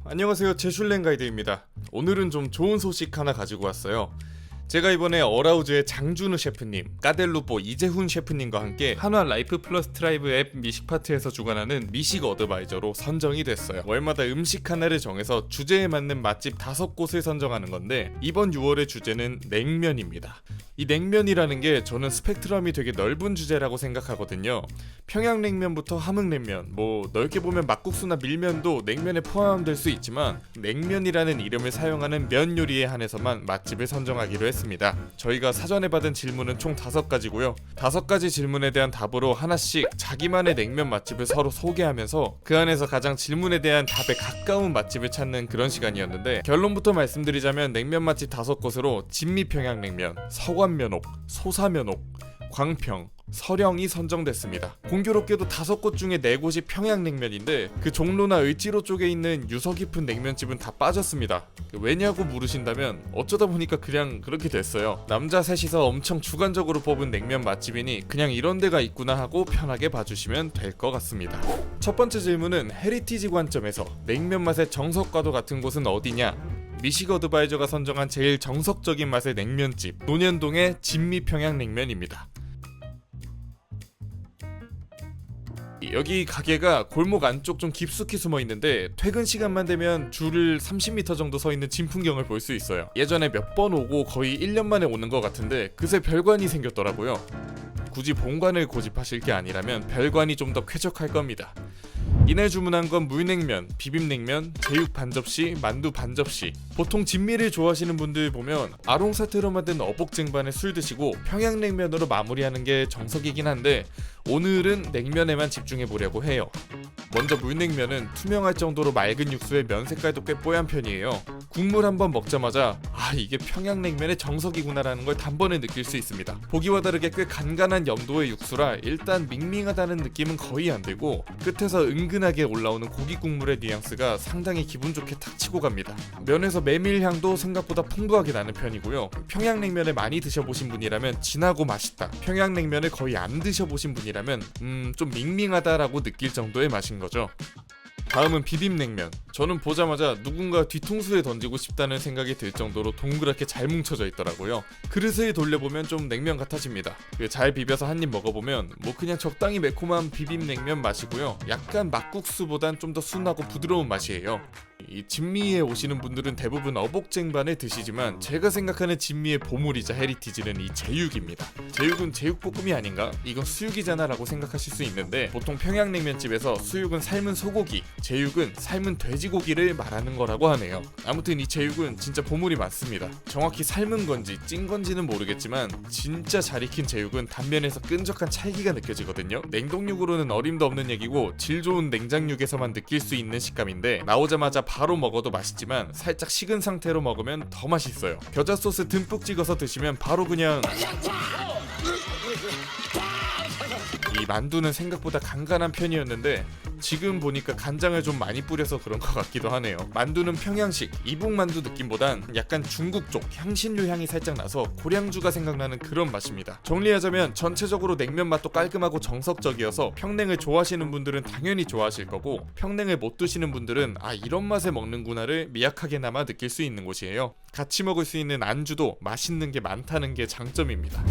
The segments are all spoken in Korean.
안녕하세요, 제슐랭 가이드입니다. 오늘은 좀 좋은 소식 하나 가지고 왔어요. 제가 이번에 어라우즈의 장준우 셰프님, 까델루뽀 이재훈 셰프님과 함께 한화 라이프 플러스 트라이브 앱 미식파트에서 주관하는 미식 어드바이저로 선정이 됐어요. 월마다 음식 하나를 정해서 주제에 맞는 맛집 5곳을 선정하는 건데, 이번 6월의 주제는 냉면입니다. 이 냉면이라는 게 저는 스펙트럼이 되게 넓은 주제라고 생각하거든요. 평양냉면부터 함흥냉면, 넓게 보면 막국수나 밀면도 냉면에 포함될 수 있지만, 냉면이라는 이름을 사용하는 면 요리에 한해서만 맛집을 선정하기로 했습니다. 저희가 사전에 받은 질문은 총 5가지고요. 5가지 질문에 대한 답으로 하나씩 자기만의 냉면 맛집을 서로 소개하면서 그 안에서 가장 질문에 대한 답에 가까운 맛집을 찾는 그런 시간이었는데, 결론부터 말씀드리자면 냉면 맛집 5곳으로 진미평양냉면, 서관면옥, 소사면옥, 광평, 서령이 선정됐습니다. 공교롭게도 5곳 중에 4곳이 평양냉면인데, 그 종로나 을지로 쪽에 있는 유서 깊은 냉면집은 다 빠졌습니다. 왜냐고 물으신다면 어쩌다 보니까 그냥 그렇게 됐어요. 남자 셋이서 엄청 주관적으로 뽑은 냉면 맛집이니 그냥 이런 데가 있구나 하고 편하게 봐주시면 될 것 같습니다. 첫 번째 질문은 헤리티지 관점에서 냉면 맛의 정석과도 같은 곳은 어디냐? 미식 어드바이저가 선정한 제일 정석적인 맛의 냉면집, 논현동의 진미평양냉면입니다. 여기 가게가 골목 안쪽 좀 깊숙이 숨어 있는데, 퇴근 시간만 되면 줄을 30m 정도 서 있는 진풍경을 볼 수 있어요. 예전에 몇 번 오고 거의 1년 만에 오는 것 같은데 그새 별관이 생겼더라고요. 굳이 본관을 고집하실 게 아니라면 별관이 좀 더 쾌적할 겁니다. 이날 주문한 건 물냉면, 비빔냉면, 제육 반접시, 만두 반접시. 보통 진미를 좋아하시는 분들 보면 아롱사태로 만든 어복쟁반에 술 드시고 평양냉면으로 마무리하는 게 정석이긴 한데, 오늘은 냉면에만 집중해 보려고 해요. 먼저 물냉면은 투명할 정도로 맑은 육수에 면 색깔도 꽤 뽀얀 편이에요. 국물 한번 먹자마자 이게 평양냉면의 정석이구나라는 걸 단번에 느낄 수 있습니다. 보기와 다르게 꽤 간간한 염도의 육수라 일단 밍밍하다는 느낌은 거의 안 들고, 끝에서 은근하게 올라오는 고기 국물의 뉘앙스가 상당히 기분 좋게 탁 치고 갑니다. 면에서 메밀향도 생각보다 풍부하게 나는 편이고요. 평양냉면을 많이 드셔보신 분이라면 진하고 맛있다, 평양냉면을 거의 안 드셔보신 분이라면 좀 밍밍하다라고 느낄 정도의 맛인 거죠. 다음은 비빔냉면. 저는 보자마자 누군가 뒤통수에 던지고 싶다는 생각이 들 정도로 동그랗게 잘 뭉쳐져 있더라고요. 그릇을 돌려보면 좀 냉면 같아집니다. 잘 비벼서 한 입 먹어보면 그냥 적당히 매콤한 비빔냉면 맛이고요. 약간 막국수보단 좀 더 순하고 부드러운 맛이에요. 이 진미에 오시는 분들은 대부분 어복쟁반을 드시지만, 제가 생각하는 진미의 보물이자 헤리티지는 이 제육입니다. 제육은 제육볶음이 아닌가? 이건 수육이잖아 라고 생각하실 수 있는데, 보통 평양냉면집에서 수육은 삶은 소고기, 제육은 삶은 돼지고기를 말하는 거라고 하네요. 아무튼 이 제육은 진짜 보물이 많습니다. 정확히 삶은 건지 찐 건지는 모르겠지만 진짜 잘 익힌 제육은 단면에서 끈적한 찰기가 느껴지거든요. 냉동육으로는 어림도 없는 얘기고, 질 좋은 냉장육에서만 느낄 수 있는 식감인데, 나오자마자 바로 먹어도 맛있지만 살짝 식은 상태로 먹으면 더 맛있어요. 겨자 소스 듬뿍 찍어서 드시면 바로 그냥. 이 만두는 생각보다 간간한 편이었는데 지금 보니까 간장을 좀 많이 뿌려서 그런 것 같기도 하네요. 만두는 평양식 이북만두 느낌보단 약간 중국 쪽 향신료 향이 살짝 나서 고량주가 생각나는 그런 맛입니다. 정리하자면 전체적으로 냉면 맛도 깔끔하고 정석적이어서 평냉을 좋아하시는 분들은 당연히 좋아하실 거고, 평냉을 못 드시는 분들은 이런 맛에 먹는구나를 미약하게나마 느낄 수 있는 곳이에요. 같이 먹을 수 있는 안주도 맛있는 게 많다는 게 장점입니다.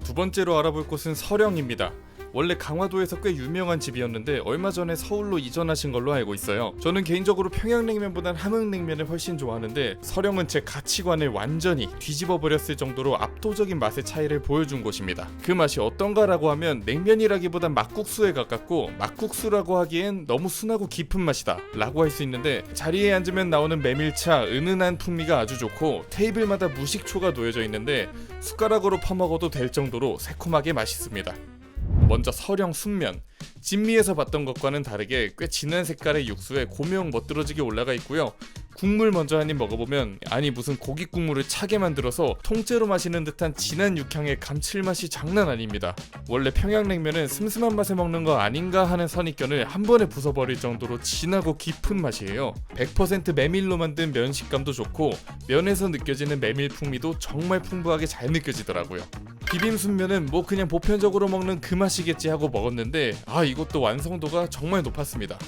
두 번째로 알아볼 곳은 서령입니다. 원래 강화도에서 꽤 유명한 집이었는데 얼마 전에 서울로 이전하신 걸로 알고 있어요. 저는 개인적으로 평양냉면보단 함흥냉면을 훨씬 좋아하는데, 서령은 제 가치관을 완전히 뒤집어 버렸을 정도로 압도적인 맛의 차이를 보여준 곳입니다. 그 맛이 어떤가라고 하면 냉면이라기보단 막국수에 가깝고, 막국수라고 하기엔 너무 순하고 깊은 맛이다 라고 할 수 있는데, 자리에 앉으면 나오는 메밀차 은은한 풍미가 아주 좋고, 테이블마다 무식초가 놓여져 있는데 숟가락으로 퍼먹어도 될 정도로 새콤하게 맛있습니다. 먼저 서령 순면. 진미에서 봤던 것과는 다르게 꽤 진한 색깔의 육수에 고명 멋들어지게 올라가 있고요. 국물 먼저 한 입 먹어보면 무슨 고기 국물을 차게 만들어서 통째로 마시는 듯한 진한 육향의 감칠맛이 장난 아닙니다. 원래 평양냉면은 슴슴한 맛에 먹는 거 아닌가 하는 선입견을 한 번에 부숴버릴 정도로 진하고 깊은 맛이에요. 100% 메밀로 만든 면 식감도 좋고, 면에서 느껴지는 메밀 풍미도 정말 풍부하게 잘 느껴지더라고요. 비빔순면은 뭐 그냥 보편적으로 먹는 그 맛이겠지 하고 먹었는데 이것도 완성도가 정말 높았습니다.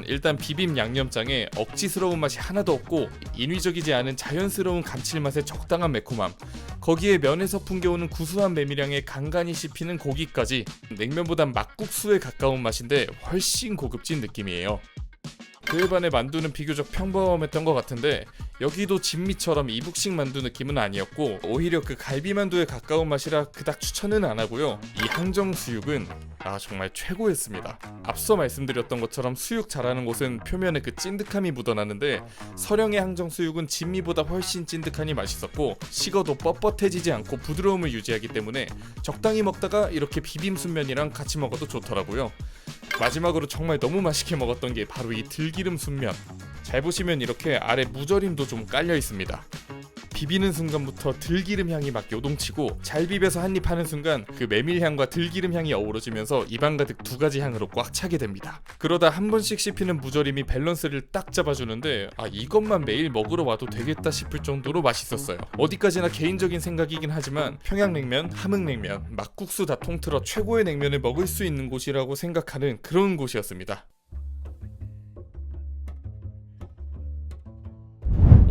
일단 비빔 양념장에 억지스러운 맛이 하나도 없고 인위적이지 않은 자연스러운 감칠맛의 적당한 매콤함, 거기에 면에서 풍겨오는 구수한 메밀향에 간간히 씹히는 고기까지 냉면보단 막국수에 가까운 맛인데 훨씬 고급진 느낌이에요. 그에 반해 만두는 비교적 평범했던 것 같은데 여기도 진미처럼 이북식 만두 느낌은 아니었고 오히려 그 갈비만두에 가까운 맛이라 그닥 추천은 안 하고요. 이 항정수육은 정말 최고였습니다. 앞서 말씀드렸던 것처럼 수육 잘하는 곳은 표면에 그 찐득함이 묻어나는데 서령의 항정수육은 진미보다 훨씬 찐득하니 맛있었고 식어도 뻣뻣해지지 않고 부드러움을 유지하기 때문에 적당히 먹다가 이렇게 비빔순면이랑 같이 먹어도 좋더라고요. 마지막으로 정말 너무 맛있게 먹었던 게 바로 이 들기름 순면. 잘 보시면 이렇게 아래 무절임도 좀 깔려 있습니다. 비비는 순간부터 들기름 향이 막 요동치고 잘 비벼서 한입 하는 순간 그 메밀향과 들기름 향이 어우러지면서 입안 가득 두 가지 향으로 꽉 차게 됩니다. 그러다 한 번씩 씹히는 무절임이 밸런스를 딱 잡아주는데 이것만 매일 먹으러 와도 되겠다 싶을 정도로 맛있었어요. 어디까지나 개인적인 생각이긴 하지만 평양냉면, 함흥냉면, 막국수 다 통틀어 최고의 냉면을 먹을 수 있는 곳이라고 생각하는 그런 곳이었습니다.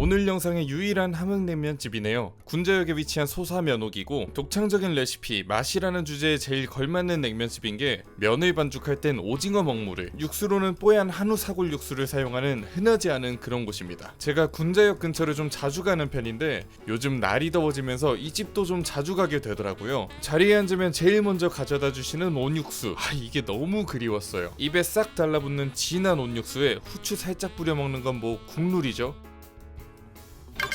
오늘 영상의 유일한 함흥냉면집이네요. 군자역에 위치한 소사면옥이고 독창적인 레시피, 맛이라는 주제에 제일 걸맞는 냉면집인 게 면을 반죽할 땐 오징어 먹물을, 육수로는 뽀얀 한우 사골 육수를 사용하는 흔하지 않은 그런 곳입니다. 제가 군자역 근처를 좀 자주 가는 편인데 요즘 날이 더워지면서 이 집도 좀 자주 가게 되더라고요. 자리에 앉으면 제일 먼저 가져다 주시는 온육수, 이게 너무 그리웠어요. 입에 싹 달라붙는 진한 온육수에 후추 살짝 뿌려 먹는 건 뭐 국룰이죠.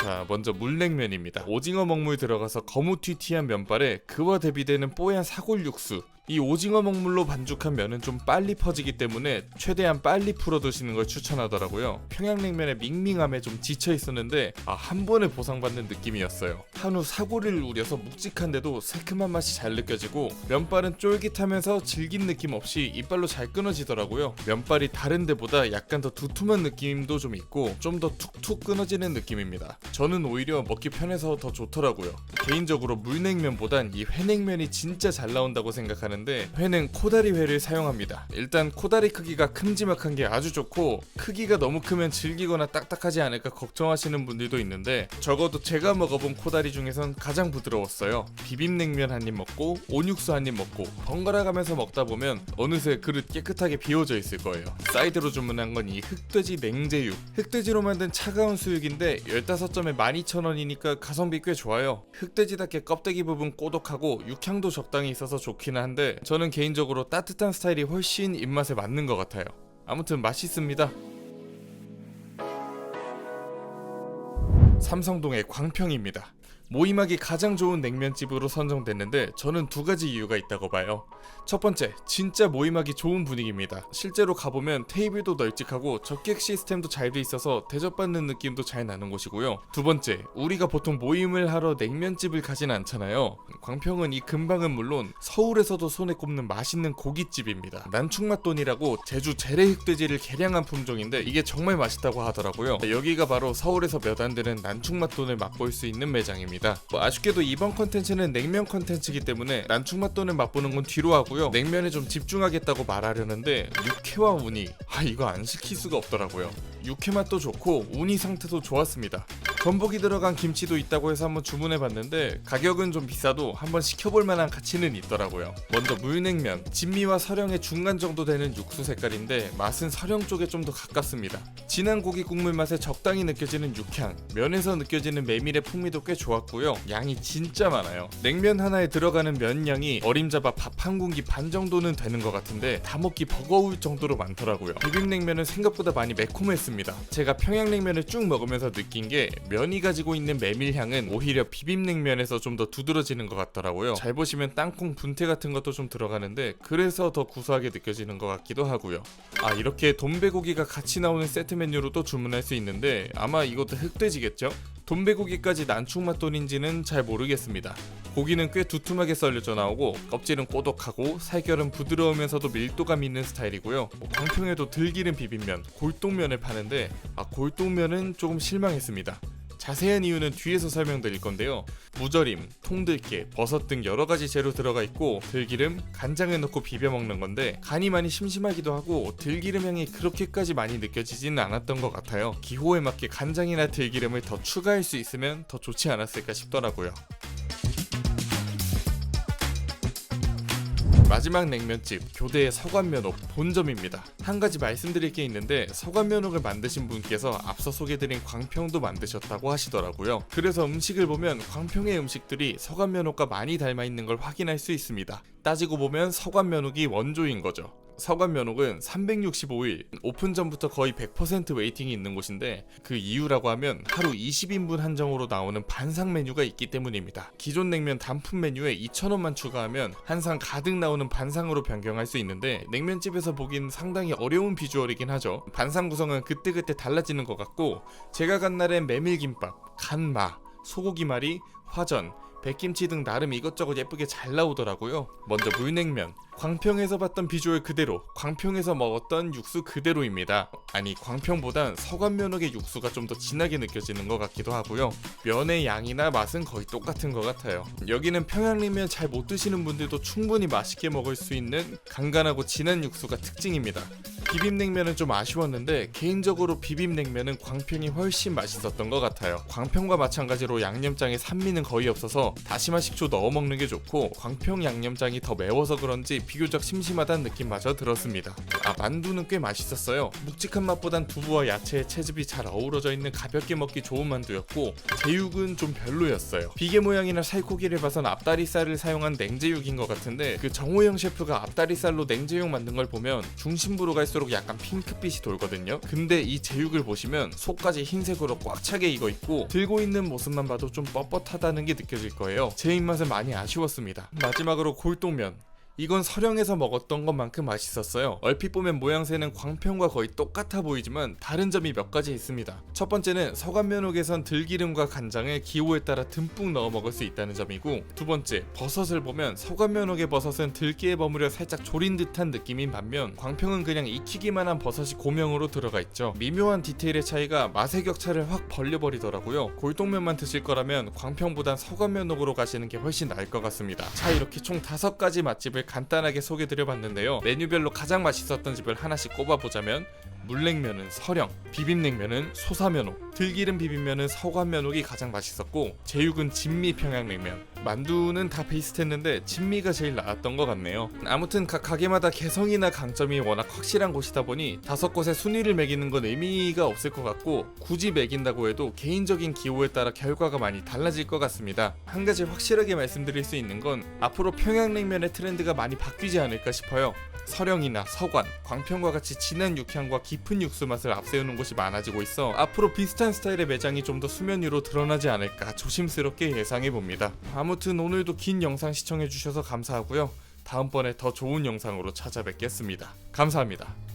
자, 먼저 물냉면입니다. 오징어 먹물 들어가서 거무튀튀한 면발에 그와 대비되는 뽀얀 사골 육수. 이 오징어 먹물로 반죽한 면은 좀 빨리 퍼지기 때문에 최대한 빨리 풀어 드시는 걸 추천하더라고요. 평양냉면의 밍밍함에 좀 지쳐 있었는데 한 번에 보상받는 느낌이었어요. 한우 사골을 우려서 묵직한데도 새콤한 맛이 잘 느껴지고 면발은 쫄깃하면서 질긴 느낌 없이 이빨로 잘 끊어지더라고요. 면발이 다른 데보다 약간 더 두툼한 느낌도 좀 있고 좀 더 툭툭 끊어지는 느낌입니다. 저는 오히려 먹기 편해서 더 좋더라고요. 개인적으로 물냉면보단 이 회냉면이 진짜 잘 나온다고 생각하는 데 회는 코다리 회를 사용합니다. 일단 코다리 크기가 큼지막한 게 아주 좋고 크기가 너무 크면 질기거나 딱딱하지 않을까 걱정하시는 분들도 있는데 적어도 제가 먹어본 코다리 중에선 가장 부드러웠어요. 비빔냉면 한 입 먹고 온육수 한 입 먹고 번갈아 가면서 먹다 보면 어느새 그릇 깨끗하게 비워져 있을 거예요. 사이드로 주문한 건 이 흑돼지 냉제육. 흑돼지로 만든 차가운 수육인데 15점에 12,000원이니까 가성비 꽤 좋아요. 흑돼지답게 껍데기 부분 꼬독하고 육향도 적당히 있어서 좋기는 한데 저는 개인적으로 따뜻한 스타일이 훨씬 입맛에 맞는 것 같아요. 아무튼 맛있습니다. 삼성동의 광평입니다. 모임하기 가장 좋은 냉면집으로 선정됐는데 저는 두 가지 이유가 있다고 봐요. 첫 번째, 진짜 모임하기 좋은 분위기입니다. 실제로 가보면 테이블도 널찍하고 접객 시스템도 잘 돼 있어서 대접받는 느낌도 잘 나는 곳이고요. 두 번째, 우리가 보통 모임을 하러 냉면집을 가진 않잖아요. 광평은 이 근방은 물론 서울에서도 손에 꼽는 맛있는 고깃집입니다. 난충맛돈이라고 제주 재래 흑돼지를 개량한 품종인데 이게 정말 맛있다고 하더라고요. 여기가 바로 서울에서 몇 안 되는 난충맛돈을 맛볼 수 있는 매장입니다. 아쉽게도 이번 컨텐츠는 냉면 컨텐츠이기 때문에 난충맛돈을 맛보는 건 뒤로 하고요. 냉면에 좀 집중하겠다고 말하려는데 육회와 우니 이거 안 시킬 수가 없더라고요. 육회 맛도 좋고 우니 상태도 좋았습니다. 전복이 들어간 김치도 있다고 해서 한번 주문해봤는데 가격은 좀 비싸도 한번 시켜볼 만한 가치는 있더라고요. 먼저 물냉면, 진미와 서령의 중간 정도 되는 육수 색깔인데 맛은 서령 쪽에 좀 더 가깝습니다. 진한 고기 국물 맛에 적당히 느껴지는 육향, 면에서 느껴지는 메밀의 풍미도 꽤 좋았고요. 양이 진짜 많아요. 냉면 하나에 들어가는 면 양이 어림잡아 밥 한 공기 반 정도는 되는 것 같은데 다 먹기 버거울 정도로 많더라고요. 비빔냉면은 생각보다 많이 매콤했습니다. 제가 평양냉면을 쭉 먹으면서 느낀 게 면이 가지고 있는 메밀향은 오히려 비빔냉면에서 좀 더 두드러지는 것 같더라고요. 잘 보시면 땅콩 분태 같은 것도 좀 들어가는데 그래서 더 구수하게 느껴지는 것 같기도 하고요. 이렇게 돈베고기가 같이 나오는 세트 메뉴로도 주문할 수 있는데 아마 이것도 흑돼지겠죠? 돈베고기까지 난충맛돈인지는 잘 모르겠습니다. 고기는 꽤 두툼하게 썰려져 나오고 껍질은 꼬독하고 살결은 부드러우면서도 밀도감 있는 스타일이고요. 광평에도 들기름 비빔면, 골동면을 파는데 골동면은 조금 실망했습니다. 자세한 이유는 뒤에서 설명드릴 건데요. 무절임, 통들깨, 버섯 등 여러가지 재료 들어가 있고 들기름, 간장을 넣고 비벼 먹는 건데 간이 많이 심심하기도 하고 들기름 향이 그렇게까지 많이 느껴지지는 않았던 것 같아요. 기호에 맞게 간장이나 들기름을 더 추가할 수 있으면 더 좋지 않았을까 싶더라고요. 마지막 냉면집 교대의 서관면옥 본점입니다. 한 가지 말씀드릴 게 있는데 서관면옥을 만드신 분께서 앞서 소개드린 광평도 만드셨다고 하시더라고요. 그래서 음식을 보면 광평의 음식들이 서관면옥과 많이 닮아 있는 걸 확인할 수 있습니다. 따지고 보면 서관면옥이 원조인 거죠. 서관면옥은 365일 오픈 전부터 거의 100% 웨이팅이 있는 곳인데 그 이유라고 하면 하루 20인분 한정으로 나오는 반상 메뉴가 있기 때문입니다. 기존 냉면 단품 메뉴에 2,000원만 추가하면 한 상 가득 나오는 반상으로 변경할 수 있는데 냉면집에서 보긴 상당히 어려운 비주얼이긴 하죠. 반상 구성은 그때그때 달라지는 것 같고 제가 간 날엔 메밀김밥, 간마, 소고기말이, 화전, 백김치 등 나름 이것저것 예쁘게 잘 나오더라고요. 먼저 물냉면. 광평에서 봤던 비주얼 그대로, 광평에서 먹었던 육수 그대로입니다. 아니, 광평보단 서관면옥의 육수가 좀 더 진하게 느껴지는 것 같기도 하고요. 면의 양이나 맛은 거의 똑같은 것 같아요. 여기는 평양냉면 잘 못 드시는 분들도 충분히 맛있게 먹을 수 있는 간간하고 진한 육수가 특징입니다. 비빔냉면은 좀 아쉬웠는데 개인적으로 비빔냉면은 광평이 훨씬 맛있었던 것 같아요. 광평과 마찬가지로 양념장에 산미는 거의 없어서 다시마 식초 넣어 먹는 게 좋고 광평 양념장이 더 매워서 그런지 비교적 심심하다는 느낌마저 들었습니다. 만두는 꽤 맛있었어요. 묵직한 맛보단 두부와 야채의 채즙이 잘 어우러져 있는 가볍게 먹기 좋은 만두였고 제육은 좀 별로였어요. 비계 모양이나 살코기를 봐선 앞다리살을 사용한 냉제육인 것 같은데 그 정호영 셰프가 앞다리살로 냉제육 만든 걸 보면 중심부로 갈수록 약간 핑크빛이 돌거든요. 근데 이 제육을 보시면 속까지 흰색으로 꽉 차게 익어 있고 들고 있는 모습만 봐도 좀 뻣뻣하다는 게 느껴질 거예요. 제 입맛은 많이 아쉬웠습니다. 마지막으로 골동면. 이건 서령에서 먹었던 것만큼 맛있었어요. 얼핏 보면 모양새는 광평과 거의 똑같아 보이지만 다른 점이 몇 가지 있습니다. 첫 번째는 서관면옥에선 들기름과 간장을 기호에 따라 듬뿍 넣어 먹을 수 있다는 점이고, 두 번째, 버섯을 보면 서관면옥의 버섯은 들기에 버무려 살짝 졸인 듯한 느낌인 반면 광평은 그냥 익히기만 한 버섯이 고명으로 들어가 있죠. 미묘한 디테일의 차이가 맛의 격차를 확 벌려버리더라고요. 골동면만 드실 거라면 광평보단 서관면옥으로 가시는 게 훨씬 나을 것 같습니다. 자, 이렇게 총 5가지 맛집을 간단하게 소개드려봤는데요. 메뉴별로 가장 맛있었던 집을 하나씩 꼽아보자면 물냉면은 서령, 비빔냉면은 소사면옥, 들기름 비빔면은 서관면옥이 가장 맛있었고 제육은 진미 평양냉면, 만두는 다 비슷했는데 진미가 제일 나았던 것 같네요. 아무튼 각 가게마다 개성이나 강점이 워낙 확실한 곳이다 보니 5곳의 순위를 매기는 건 의미가 없을 것 같고 굳이 매긴다고 해도 개인적인 기호에 따라 결과가 많이 달라질 것 같습니다. 한 가지 확실하게 말씀드릴 수 있는 건 앞으로 평양냉면의 트렌드가 많이 바뀌지 않을까 싶어요. 서령이나 서관, 광평과 같이 진한 육향과 깊은 육수 맛을 앞세우는 곳이 많아지고 있어 앞으로 비슷한 스타일의 매장이 좀 더 수면 위로 드러나지 않을까 조심스럽게 예상해봅니다. 아무튼 오늘도 긴 영상 시청해주셔서 감사하고요. 다음번에 더 좋은 영상으로 찾아뵙겠습니다. 감사합니다.